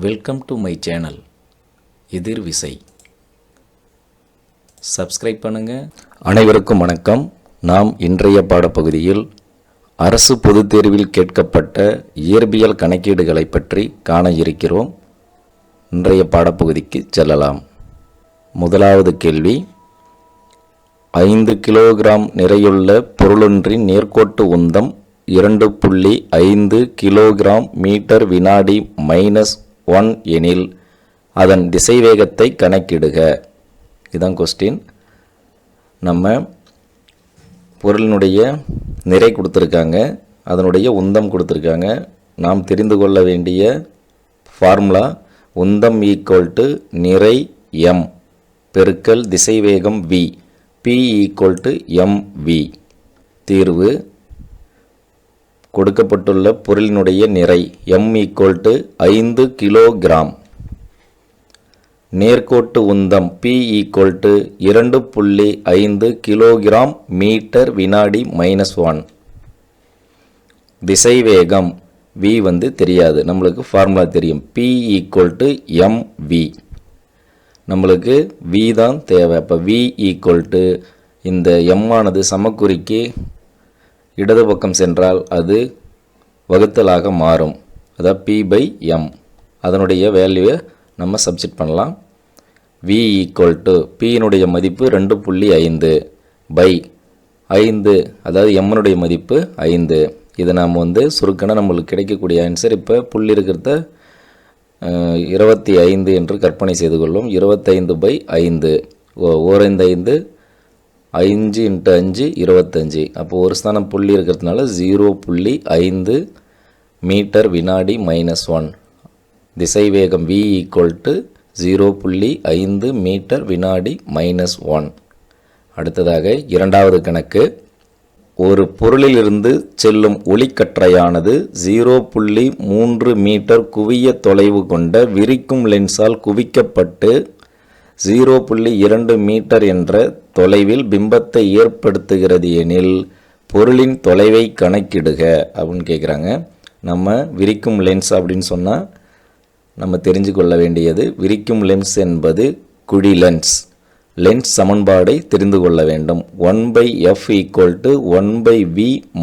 Welcome to my channel எதிர் விசை. Subscribe பண்ணுங்க. அனைவருக்கும் வணக்கம். நாம் இன்றைய பாடப்பகுதியில் அரசு பொதுத் தேர்வில் கேட்கப்பட்ட இயற்பியல் கணக்கீடுகளை பற்றி காண இருக்கிறோம். இன்றைய பாடப்பகுதிக்கு செல்லலாம். முதலாவது கேள்வி, 5 கிலோகிராம் நிறையுள்ள பொருளொன்றின் நேர்கோட்டு உந்தம் 2.5 கிலோகிராம் மீட்டர் வினாடி -1 எனில் அதன் திசைவேகத்தை கணக்கிடுக. இதுதான் கொஸ்டின். நம்ம பொருளினுடைய நிறை கொடுத்துருக்காங்க, அதனுடைய உந்தம் கொடுத்துருக்காங்க. நாம் தெரிந்து கொள்ள வேண்டிய ஃபார்முலா உந்தம் ஈக்குவல் நிறை m பெருக்கல் திசைவேகம் v, p ஈக்குவல் mv. தீர்வு, கொடுக்கப்பட்டுள்ள பொருளினுடைய நிறை m ஈக்குவல் 5 கிலோகிராம், நேர்கோட்டு உந்தம் p ஈக்குவல் 2.5 கிலோகிராம் மீட்டர் வினாடி -1, திசைவேகம் v தெரியாது, நம்மளுக்கு ஃபார்முலா தெரியும், p ஈக்குவல் mv. நம்மளுக்கு v தான் தேவை. அப்போ v ஈக்குவல் இந்த m ஆனது சமக்குறிக்கு இடது பக்கம் சென்றால் அது வகுத்தலாக மாறும். அதாவது p/m. அதனுடைய வேல்யூவை நம்ம சப்ஸ்டிட் பண்ணலாம். v ஈக்குவல் p-னுடைய மதிப்பு 2.5 பை 5, அதாவது m-னுடைய மதிப்பு 5. இதை நாம் சுருக்கன நம்மளுக்கு கிடைக்கக்கூடிய ஆன்சர். இப்போ புள்ளி இருக்கிறத 25 என்று கற்பனை செய்து கொள்ளும். 25/5, ஓர் 5 5 × 5 25. அப்போ ஒரு ஸ்தானம் புள்ளி இருக்கிறதுனால 0.5 மீட்டர் வினாடி -1. திசைவேகம் v ஈக்குவல் 0.5 மீட்டர் வினாடி -1. அடுத்ததாக இரண்டாவது கணக்கு. ஒரு பொருளிலிருந்து செல்லும் ஒளிக்கற்றையானது 0.3 மீட்டர் குவிய தொலைவு கொண்ட விரிக்கும் லென்ஸால் குவிக்கப்பட்டு 0.2 மீட்டர் என்ற தொலைவில் பிம்பத்தை ஏற்படுத்துகிறது எனில் பொருளின் தொலைவை கணக்கிடுக அப்படின்னு கேட்குறாங்க. நம்ம விரிக்கும் லென்ஸ் அப்படின்னு சொன்னால் நம்ம தெரிஞ்சு கொள்ள வேண்டியது, விரிக்கும் லென்ஸ் என்பது குழி லென்ஸ். லென்ஸ் சமன்பாடை தெரிந்து கொள்ள வேண்டும். 1/f = 1/v -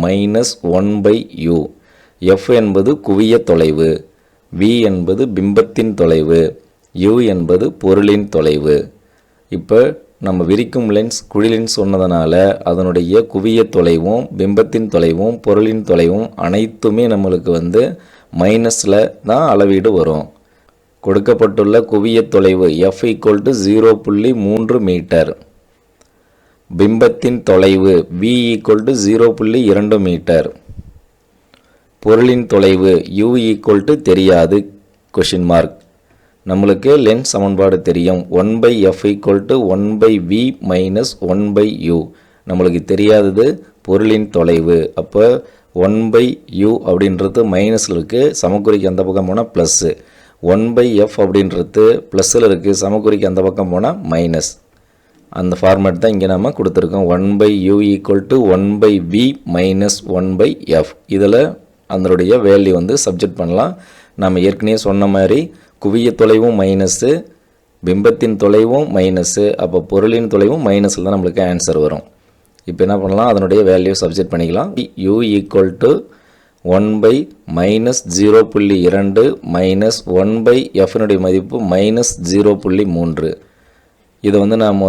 1/u. f என்பது குவிய தொலைவு, v என்பது பிம்பத்தின் தொலைவு, u என்பது பொருளின் தொலைவு. இப்போ நம்ம விரிக்கும் லென்ஸ் குழி லென்ஸ் சொன்னதுனால அதனுடைய குவிய தொலைவும் பிம்பத்தின் தொலைவும் பொருளின் தொலைவும் அனைத்துமே நம்மளுக்கு மைனஸில் தான் அளவீடு வரும். கொடுக்கப்பட்டுள்ள குவிய தொலைவு f = 0.3 மீட்டர், பிம்பத்தின் தொலைவு v = 0.2 மீட்டர், பொருளின் தொலைவு u = தெரியாது கொஷின் மார்க். நம்மளுக்கு லென்ஸ் சமன்பாடு தெரியும், 1/f = 1/v - 1/u. நம்மளுக்கு தெரியாதது பொருளின் தொலைவு. அப்போ 1/u அப்படின்றது மைனஸில் இருக்குது, சமக்குறிக்கு அந்த பக்கம் போனால் ப்ளஸ்ஸு. 1/f அப்படின்றது ப்ளஸ்ஸில் இருக்குது, சமக்குறிக்கு அந்த பக்கம் போனால் மைனஸ். அந்த ஃபார்மேட் தான் இங்கே நம்ம கொடுத்துருக்கோம். 1/u = 1/v - 1/f. இதில் அதனுடைய வேல்யூ சப்ஜெக்ட் பண்ணலாம். நம்ம ஏற்கனவே சொன்ன மாதிரி குவிய தொலைவும் மைனஸு, பிம்பத்தின் தொலைவும் மைனஸு, அப்போ பொருளின் தொலைவும் மைனஸில் தான் நம்மளுக்கு ஆன்சர் வரும். இப்போ என்ன பண்ணலாம், அதனுடைய வேல்யூ சப்ஜெக்ட் பண்ணிக்கலாம். u = 1/-0.2 - 1/f-னுடைய மதிப்பு -0.3. இதை நாம்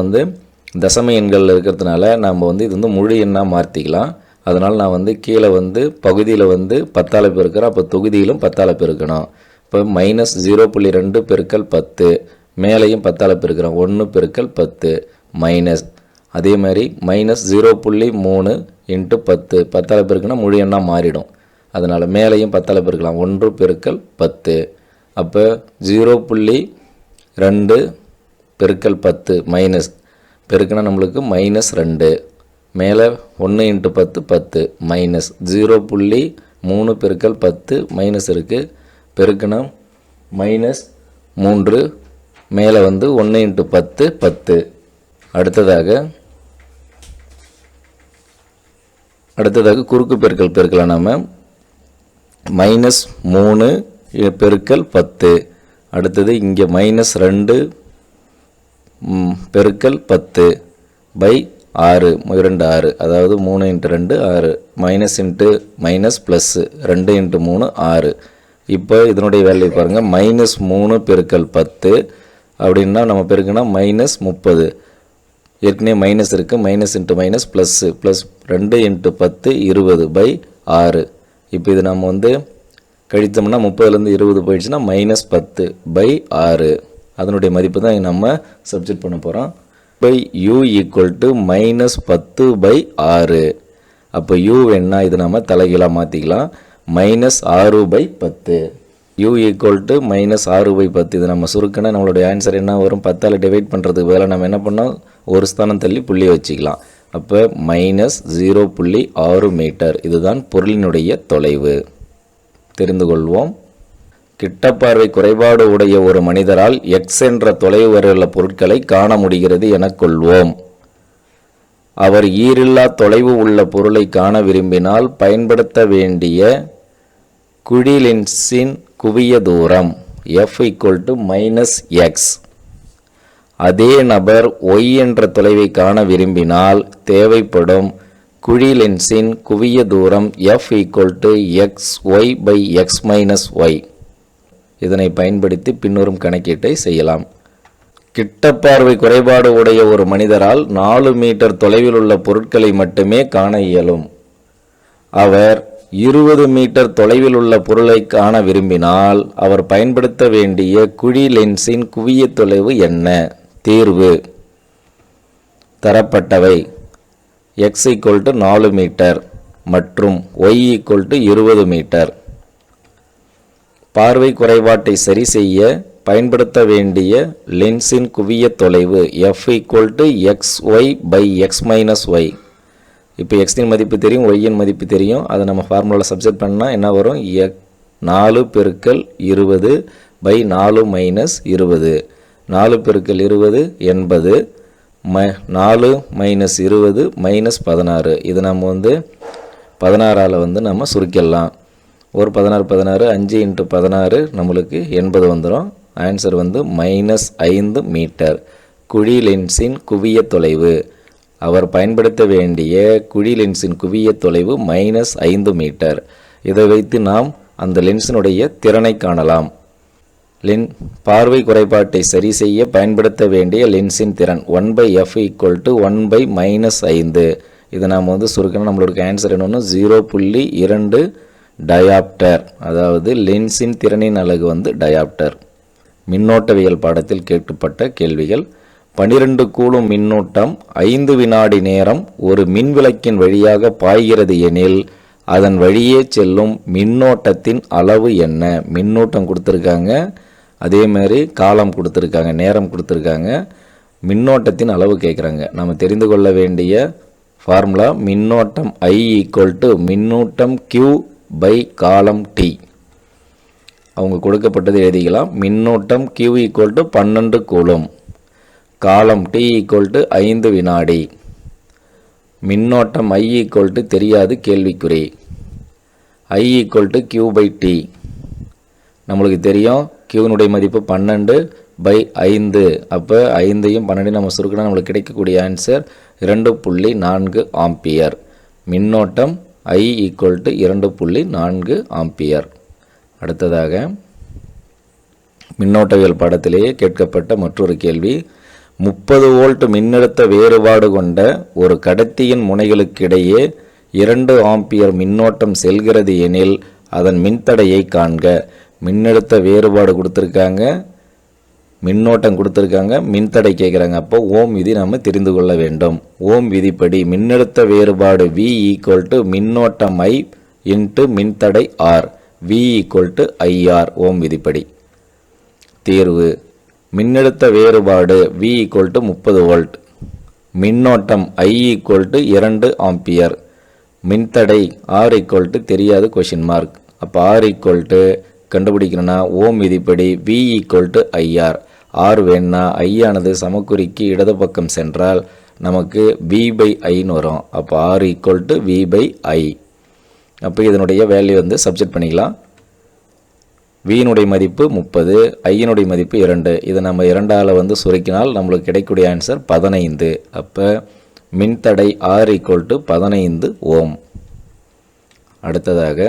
தசம எண்களில் இருக்கிறதுனால நாம் இது முழு எண்ணாக மாற்றிக்கலாம். அதனால் நான் கீழே பகுதியில் 10ஆல் பெருக்கிறேன், அப்போ தொகுதியிலும் 10ஆல் பெருக்கணும். இப்போ -0.2 பெருக்கல் 10, மேலையும் 10ஆல் பெருக்கிறோம், 1 பெருக்கல் 10 மைனஸ். அதே மாதிரி -0.3 × 10, 10ஆல் பெருக்கினா முழு எண்ணாக மாறிடும். அதனால் மேலையும் 10ஆல் பெருக்கலாம், 1 பெருக்கல் 10. அப்போ 0.2 பெருக்கல் 10 மைனஸ் பெருக்கினா நம்மளுக்கு -2, மேலே 1 × 10 10 மைனஸ் 0.3 பெருக்கல் 10 மைனஸ் இருக்குது, பெருக்கினா -3, மேலே 1 × 10 10. அடுத்ததாக குறுக்கு பெருக்கல் பெருக்கலாம். நாம் -3 பெருக்கல் 10 அடுத்தது இங்கே -2 பெருக்கல் 10 பை 6 2 6, அதாவது 3 × 2 6, மைனஸ் இன்ட்டு மைனஸ் ப்ளஸ் 2 × 3 6. இப்போ இதனுடைய வேல்யூ பாருங்கள், -3 பெருக்கல் 10 அப்படின்னா நம்ம பெருக்குனா -30. ஏற்கனவே மைனஸ் இருக்குது, minus into minus plus 2 × 10 20 by 6. இப்போ இது நம்ம வந்து கழித்தோம்னா 30லேருந்து 20 போயிடுச்சுன்னா -10 பை 6. அதனுடைய மதிப்பு தான் நம்ம சப்ஸ்டிட் பண்ண போகிறோம். பை u ஈக்குவல் -10 பை 6. அப்போ u வேணா இது நம்ம தலைகீழாக மாற்றிக்கலாம், -6 பை 10. u equal -6 by 10. இது நம்ம சுருக்கினா நம்மளுடைய ஆன்சர் என்ன வரும், 10ஆல் டிவைட் பண்ணுறதுக்கு வேலை நம்ம என்ன பண்ணோம், ஒரு ஸ்தானம் தள்ளி புள்ளியை வச்சுக்கலாம். அப்போ -0.6 மீட்டர் இதுதான் பொருளினுடைய தொலைவு. தெரிந்து கொள்வோம். கிட்டப்பார்வை குறைபாடு உடைய ஒரு மனிதரால் x என்ற தொலைவு வரையுள்ள பொருட்களை காண முடிகிறது என கொள்வோம். அவர் ஈரில்லா தொலைவு உள்ள பொருளை காண விரும்பினால் பயன்படுத்த வேண்டிய குழி லென்ஸின் குவிய தூரம் f -x. அதே நபர் y என்ற தொலைவை காண விரும்பினால் தேவைப்படும் குழி லென்ஸின் குவிய தூரம் f xy/x-y. இதனை பயன்படுத்தி பின்வரும் கணக்கீட்டை செய்யலாம். கிட்டப்பார்வை குறைபாடு உடைய ஒரு மனிதரால் 4 மீட்டர் தொலைவில் உள்ள பொருட்களை மட்டுமே காண இயலும். அவர் 20 மீட்டர் தொலைவில் உள்ள பொருளை காண விரும்பினால் அவர் பயன்படுத்த வேண்டிய குழி லென்ஸின் குவிய தொலைவு என்ன? தீர்வு தரப்பட்டவை: x 4 மீட்டர் மற்றும் y 20 மீட்டர். பார்வை குறைபாட்டை சரி செய்ய பயன்படுத்த வேண்டிய லென்ஸின் குவிய தொலைவு f xy/x-y. இப்போ எக்ஸின் மதிப்பு தெரியும், ஒய்யின் மதிப்பு தெரியும். அதை நம்ம ஃபார்முலாவில் சப்ஸ்டிட் பண்ணால் என்ன வரும், 4 பெருக்கல் 20 பை 4 மைனஸ் 20. 4 பெருக்கல் 20 80, 4 மைனஸ் 20 மைனஸ் 16. இது நம்ம வந்து 16ஆல் வந்து நம்ம சுருக்கிடலாம். ஒரு 16 16, 5 × 16 நம்மளுக்கு 80 வந்துடும். ஆன்சர் வந்து -5 மீட்டர். குழி லென்ஸின் குவிய தொலைவு, அவர் பயன்படுத்த வேண்டிய குழி லென்ஸின் குவிய தொலைவு -5 மீட்டர். இதை வைத்து நாம் அந்த லென்ஸினுடைய திறனை காணலாம். பார்வை குறைபாட்டை சரி செய்ய பயன்படுத்த வேண்டிய லென்ஸின் திறன் 1/f = 1/-5. இதை நாம் வந்து சுருக்கணும். நம்மளுக்கு ஆன்சர் என்னொன்று 0.2 டயாப்டர். அதாவது லென்ஸின் திறனின் அலகு வந்து டயாப்டர். மின்னோட்டவியல் பாடத்தில் கேட்கப்பட்ட கேள்விகள்: 12 கூலும் மின்னூட்டம் 5 வினாடி நேரம் ஒரு மின்விளக்கின் வழியாக பாய்கிறது எனில் அதன் வழியே செல்லும் மின்னோட்டத்தின் அளவு என்ன? மின்னூட்டம் கொடுத்துருக்காங்க, அதே மாதிரி காலம் கொடுத்துருக்காங்க, நேரம் கொடுத்துருக்காங்க, மின்னோட்டத்தின் அளவு கேட்குறாங்க. நம்ம தெரிந்து கொள்ள வேண்டிய ஃபார்முலா மின்னோட்டம் I = மின்னூட்டம் Q பை காலம் T. அவங்க கொடுக்கப்பட்டது எழுதிக்கலாம். மின்னோட்டம் Q = 12 கூலும், காலம் T = 5 வினாடி. மின்னோட்டம் I = தெரியாது, கேள்விக்குறி. I = Q/T. நம்மளுக்கு தெரியும் Qனுடைய மதிப்பு 12/5. அப்போ 5ஐயும் 12 நம்ம சுருக்கினா நம்மளுக்கு கிடைக்கக்கூடிய ஆன்சர் 2.4 ஆம்பியர். மின்னோட்டம் I = 2.4 ஆம்பியர். அடுத்ததாக மின்னோட்டவியல் பாடத்திலேயே கேட்கப்பட்ட மற்றொரு கேள்வி: 30 வோல்ட் மின்னழுத்த வேறுபாடு கொண்ட ஒரு கடத்தியின் முனைகளுக்கிடையே 2 ஆம்பியர் மின்னோட்டம் செல்கிறது எனில் அதன் மின்தடையை காண்க. மின்னழுத்த வேறுபாடு கொடுத்துருக்காங்க, மின்னோட்டம் கொடுத்துருக்காங்க, மின்தடை கேட்குறாங்க. அப்போ ஓம் விதி நம்ம தெரிந்து கொள்ள வேண்டும். ஓம் விதிப்படி மின்னழுத்த வேறுபாடு V = மின்னோட்டம் I × மின்தடை R. V = IR. ஓம் விதிப்படி. தீர்வு: மின்னழுத்த வேறுபாடு V = 30 வோல்ட், மின்னோட்டம் I = 2 ஆம்பியர், மின்தடை R = தெரியாது கொஷின் மார்க். அப்போ R கண்டுபிடிக்கணும்னா ஓம் விதிப்படி V = IR. R வேணுன்னா I ஆனது சமக்குறிக்கு இடது பக்கம் சென்றால் நமக்கு V/Iன்னு வரும். அப்போ R = V/I. அப்போ இதனுடைய வேல்யூ வந்து சப்ஸ்டிட் பண்ணிக்கலாம். வியினுடைய மதிப்பு 30, ஐயினுடைய மதிப்பு 2. இதை நம்ம 2ஆல் வந்து சுருக்கினால் நம்மளுக்கு கிடைக்கக்கூடிய ஆன்சர் 15. அப்போ மின்தடை R = 15 ஓம். அடுத்ததாக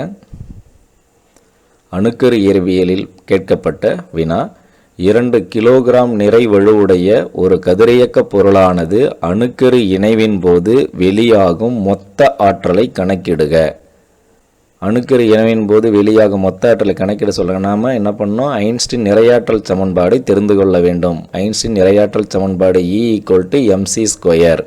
அணுக்கரு இயற்பியலில் கேட்கப்பட்ட வினா, 2 கிலோகிராம் நிறைவழுவுடைய ஒரு கதிரியக்க பொருளானது அணுக்கரு இணைவின் போது வெளியாகும் மொத்த ஆற்றலை கணக்கிடுக. அணுக்கரு இணைவின் போது வெளியாகும் மொத்த ஆற்றலை கணக்கிட சொல்கிறாங்க. நாம் என்ன பண்ணோம், ஐன்ஸ்டீன் நிறையாற்றல் சமன்பாடை தெரிந்து கொள்ள வேண்டும். ஐன்ஸ்டீன் நிறையாற்றல் சமன்பாடு E = mc².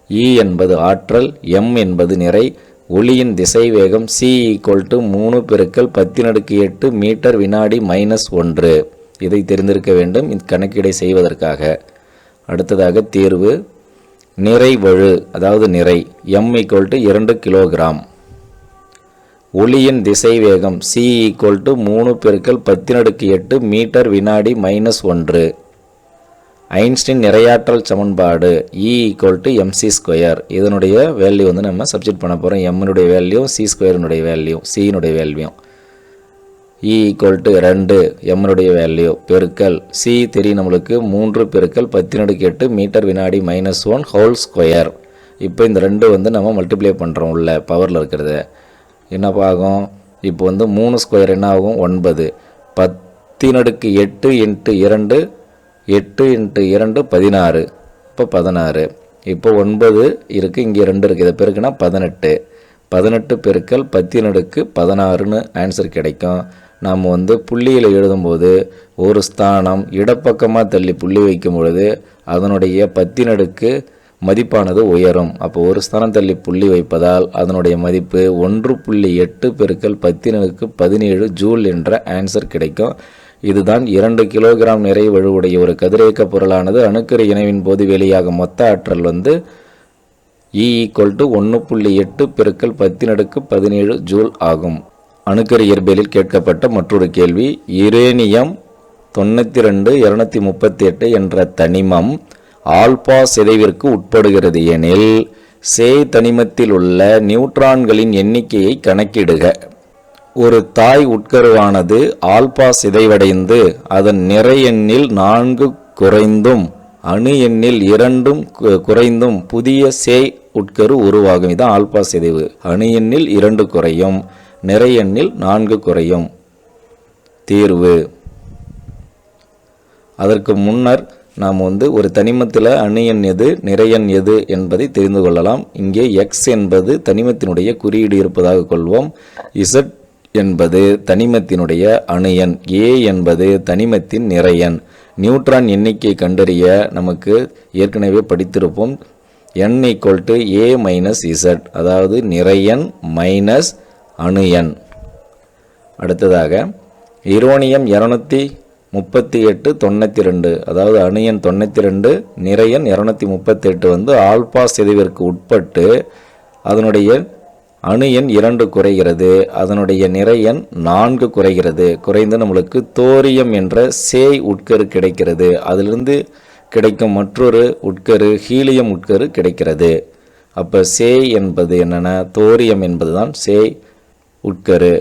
E என்பது ஆற்றல், m என்பது நிறை, ஒளியின் திசைவேகம் c = 3 × 10⁸ மீட்டர் வினாடி -1. இதை தெரிந்திருக்க வேண்டும் கணக்கீடை செய்வதற்காக. அடுத்ததாக தீர்வு. நிறைவழு அதாவது நிறை m = 2 கிலோகிராம். ஒளியின் திசைவேகம் c = 3 × 10⁸ மீட்டர் வினாடி -1. ஐன்ஸ்டீன் நிறையாற்றல் சமன்பாடு E = mc². இதனுடைய வேல்யூ வந்து நம்ம சப்ஸ்டிட் பண்ண போகிறோம். m-னுடைய வேல்யூ, c²னுடைய வேல்யூ, c-னுடைய வேல்யூ. E = 2, m-னுடைய வேல்யூ பெருக்கல் c தெரியும் நம்மளுக்கு 3 × 10⁸ மீட்டர் வினாடி -1 ஹோல் ஸ்கொயர். இப்போ இந்த 2 வந்து நம்ம மல்டிப்ளை பண்ணுறோம் உள்ள பவரில் இருக்கிறத. என்ன ஆகும், இப்போ வந்து 3² என்ன ஆகும், 9. 10⁸ × 2 8 × 2 16. இப்போ 16. இப்போ 9 இருக்குது, இங்கே 2 இருக்குது, இதை பெருக்குனா 18. 18 பெருக்கல் 10⁸16ன்னு ஆன்சர் கிடைக்கும். நாம் வந்து புள்ளியில் எழுதும்போது ஒரு ஸ்தானம் இடப்பக்கமாக தள்ளி புள்ளி வைக்கும் பொழுது அதனுடைய 10 மதிப்பானது உயரும். அப்போ ஒரு ஸ்தானம் தள்ளி புள்ளி வைப்பதால் அதனுடைய மதிப்பு 1.8 × 10⁻17 ஜூல் என்ற ஆன்சர் கிடைக்கும். இதுதான் 2 கிலோகிராம் நிறைவழுவுடைய ஒரு கதிரியக்க பொருளானது அணுக்கரு இணைவின் போது வெளியாகும் மொத்த ஆற்றல் வந்து E = 1.8 × 10⁻17 ஜூல் ஆகும். அணுக்கரு இயற்பியலில் கேட்கப்பட்ட மற்றொரு கேள்வி, யுரேனியம் 92 238 என்ற தனிமம் ஆல்பா சிதைவிற்கு உட்படுகிறது எனில் சே தனிமத்தில் உள்ள நியூட்ரான்களின் எண்ணிக்கையை கணக்கிடுக. ஒரு தாய் உட்கருவானது ஆல்பா சிதைவடைந்து அதன் நிறை எண்ணில் 4 குறைந்தும் அணு எண்ணில் 2 குறைந்தும் புதிய சே உட்கரு உருவாகும். இதுதான் ஆல்பா சிதைவு. அணு எண்ணில் 2 குறையும், நிறை எண்ணில் 4 குறையும். தீர்வு. அதற்கு முன்னர் நாம் வந்து ஒரு தனிமத்தில் அணு எண் எது நிறை எண் எது என்பதை தெரிந்து கொள்ளலாம். இங்கே x என்பது தனிமத்தினுடைய குறியீடு இருப்பதாக கொள்வோம். z என்பது தனிமத்தினுடைய அணு எண், a என்பது தனிமத்தின் நிறை எண். நியூட்ரான் எண்ணிக்கை கண்டறிய நமக்கு ஏற்கனவே படித்திருப்போம். n = a - z, அதாவது நிறை எண் மைனஸ் அணு எண். அடுத்ததாக யுரேனியம் 238 92, அதாவது அணு எண் 92, நிறை எண் 238 வந்து ஆல்பா சிதைவிற்கு உட்பட்டு அதனுடைய அணு எண் 2 குறைகிறது, அதனுடைய நிறை எண் 4 குறைகிறது. குறைந்து நம்மளுக்கு தோரியம் என்ற சே உட்கரு கிடைக்கிறது. அதிலிருந்து கிடைக்கும் மற்றொரு உட்கரு ஹீலியம் உட்கரு கிடைக்கிறது. அப்போ சே என்பது என்னென்ன, தோரியம் என்பது தான் சே உட்கரு.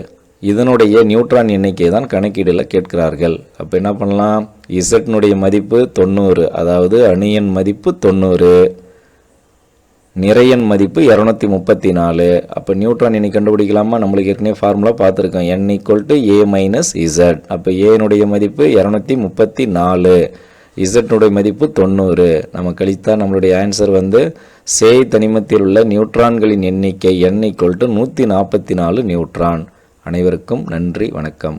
இதனுடைய நியூட்ரான் எண்ணிக்கை தான் கணக்கீடில் கேட்கிறார்கள். அப்போ என்ன பண்ணலாம், இசட்னுடைய மதிப்பு 90, அதாவது அணு எண் மதிப்பு 90, நிறை எண் மதிப்பு 234. அப்போ நியூட்ரான் எண்ணை கண்டுபிடிக்கலாமா, நம்மளுக்கு ஏற்கனவே ஃபார்முலா பார்த்துருக்கோம். n = a - z. அப்போ ஏனுடைய மதிப்பு 234, இசட்னுடைய மதிப்பு 90. நம்ம கழித்தா நம்மளுடைய ஆன்சர் வந்து சே தனிமத்தில் உள்ள நியூட்ரான்களின் எண்ணிக்கை n = 144 நியூட்ரான். அனைவருக்கும் நன்றி, வணக்கம்.